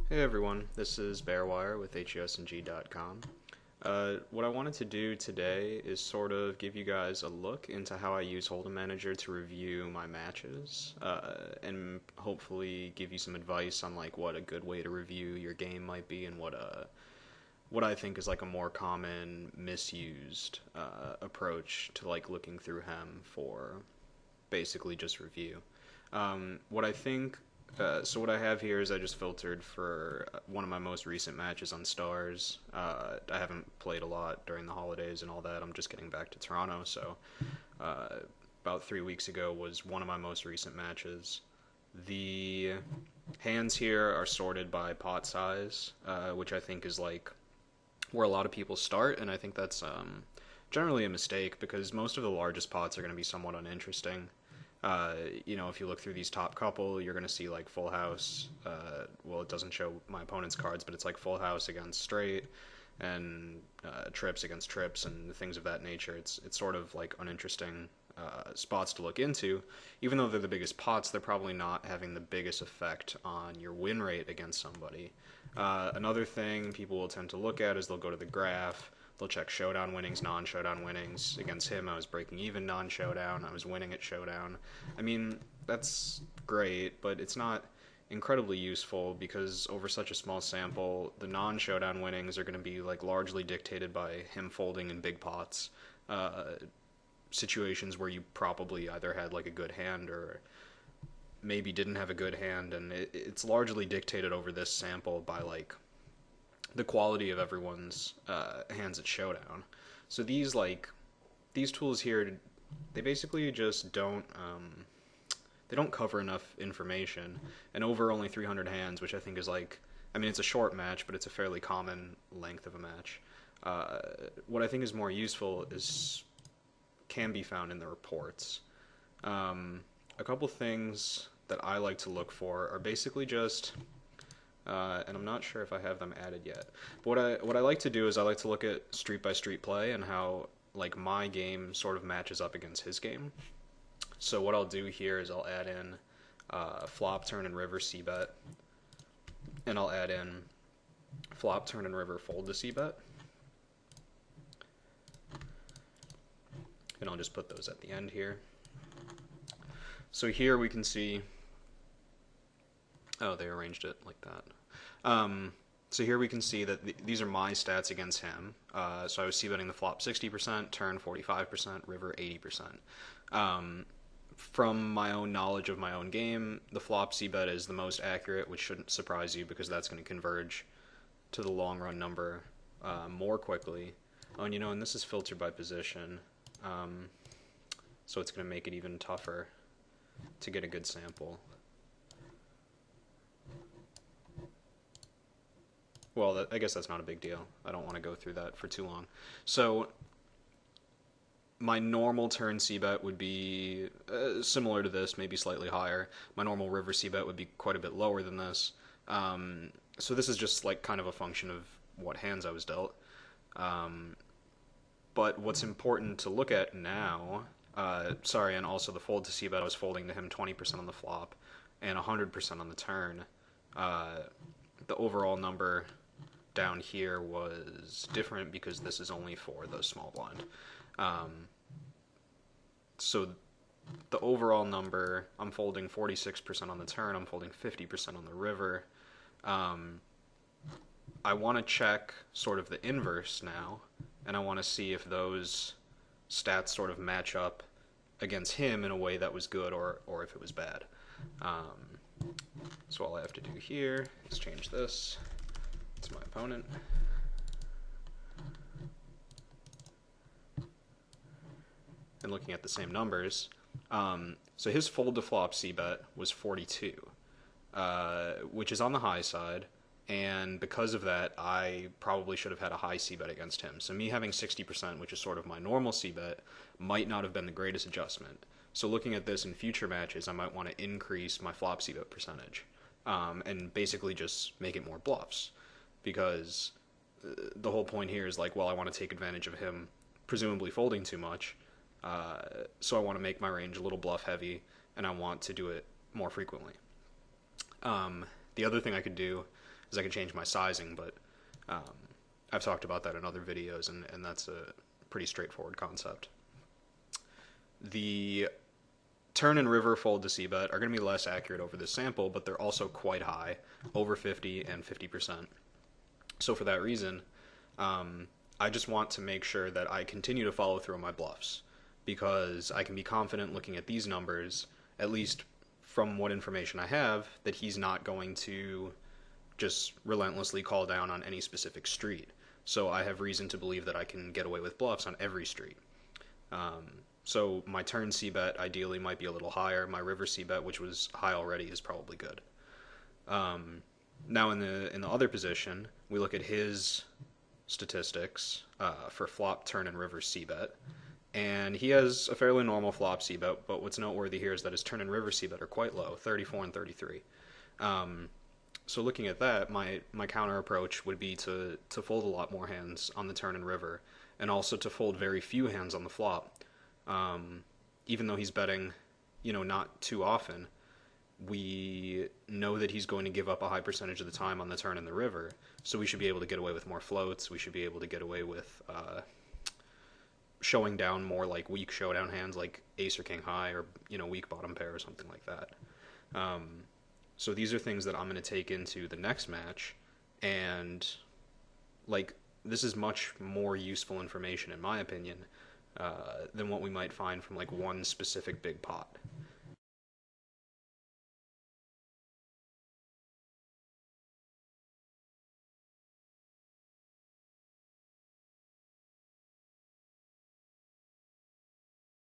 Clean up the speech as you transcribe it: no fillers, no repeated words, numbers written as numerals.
Hey everyone, this is Barewire with HESNG.com. What I wanted to do today is sort of give you guys a look into how I use Hold'em Manager to review my matches, and hopefully give you some advice on like what a good way to review your game might be and what I think is like a more common misused approach to like looking through Hem for basically just review. What I think so what I have here is I just filtered for one of my most recent matches on Stars. I haven't played a lot during the holidays and all that. I'm just getting back to Toronto, so uh, about 3 weeks ago was one of my most recent matches. The hands here are sorted by pot size, which I think is like where a lot of people start, and I think that's generally a mistake because most of the largest pots are going to be somewhat uninteresting. If you look through these top couple, you're going to see like full house. Well, it doesn't show my opponent's cards, but it's like full house against straight and trips against trips and things of that nature. It's sort of like uninteresting spots to look into. Even though they're the biggest pots, they're probably not having the biggest effect on your win rate against somebody. Another thing people will tend to look at is they'll go to the graph. They'll check showdown winnings, non-showdown winnings. Against him, I was breaking even non-showdown. I was winning at showdown. I mean, that's great, but it's not incredibly useful because over such a small sample, the non-showdown winnings are going to be like largely dictated by him folding in big pots. Situations where you probably either had like a good hand or maybe didn't have a good hand, and it's largely dictated over this sample by like the quality of everyone's hands at showdown. So these tools here, they basically just don't they don't cover enough information. And over only 300 hands, which I think is like, I mean, it's a short match, but it's a fairly common length of a match. What I think is more useful is can be found in the reports. A couple things that I like to look for are basically just and I'm not sure if I have them added yet. But what I like to do is I like to look at street by street play and how like my game sort of matches up against his game. So what I'll do here is I'll add in flop, turn, and river c-bet, and I'll add in flop, turn, and river fold to c-bet, and I'll just put those at the end here. So here we can see. Oh, they arranged it like that. So here we can see that these are my stats against him. So I was c-betting the flop 60%, turn 45%, river 80%. From my own knowledge of my own game, the flop c-bet is the most accurate, which shouldn't surprise you because that's going to converge to the long run number more quickly. Oh, and this is filtered by position, so it's going to make it even tougher to get a good sample. Well, I guess that's not a big deal. I don't want to go through that for too long. So my normal turn c-bet would be similar to this, maybe slightly higher. My normal river c-bet would be quite a bit lower than this. So this is just like kind of a function of what hands I was dealt. But what's important to look at now, and also the fold to c-bet, I was folding to him 20% on the flop and 100% on the turn. The overall number down here was different because this is only for the small blind. So the overall number, I'm folding 46% on the turn, I'm folding 50% on the river. I want to check sort of the inverse now, and I want to see if those stats sort of match up against him in a way that was good or if it was bad. So all I have to do here is change this to my opponent. And looking at the same numbers, so his fold to flop c-bet was 42, which is on the high side, and because of that, I probably should have had a high c-bet against him. So me having 60%, which is sort of my normal c-bet, might not have been the greatest adjustment. So looking at this in future matches, I might want to increase my flop c-bet percentage, and basically just make it more bluffs, because the whole point here is like, well, I want to take advantage of him presumably folding too much, so I want to make my range a little bluff heavy, and I want to do it more frequently. The other thing I could do is I can change my sizing, but I've talked about that in other videos, and that's a pretty straightforward concept. The turn and river fold to c-bet are going to be less accurate over this sample, but they're also quite high, over 50 and 50%. So for that reason, I just want to make sure that I continue to follow through on my bluffs, because I can be confident looking at these numbers, at least from what information I have, that he's not going to just relentlessly call down on any specific street. So I have reason to believe that I can get away with bluffs on every street. So my turn c-bet ideally might be a little higher. My river c-bet, which was high already, is probably good. Now in the other position, we look at his statistics for flop, turn, and river c-bet, and he has a fairly normal flop c-bet. But what's noteworthy here is that his turn and river c-bet are quite low, 34 and 33. So looking at that, my counter approach would be to fold a lot more hands on the turn and river, and also to fold very few hands on the flop. Even though he's betting, not too often, we know that he's going to give up a high percentage of the time on the turn and the river, so we should be able to get away with more floats. We should be able to get away with showing down more like weak showdown hands like ace or king high, or weak bottom pair or something like that. So these are things that I'm going to take into the next match, and this is much more useful information in my opinion than what we might find from one specific big pot.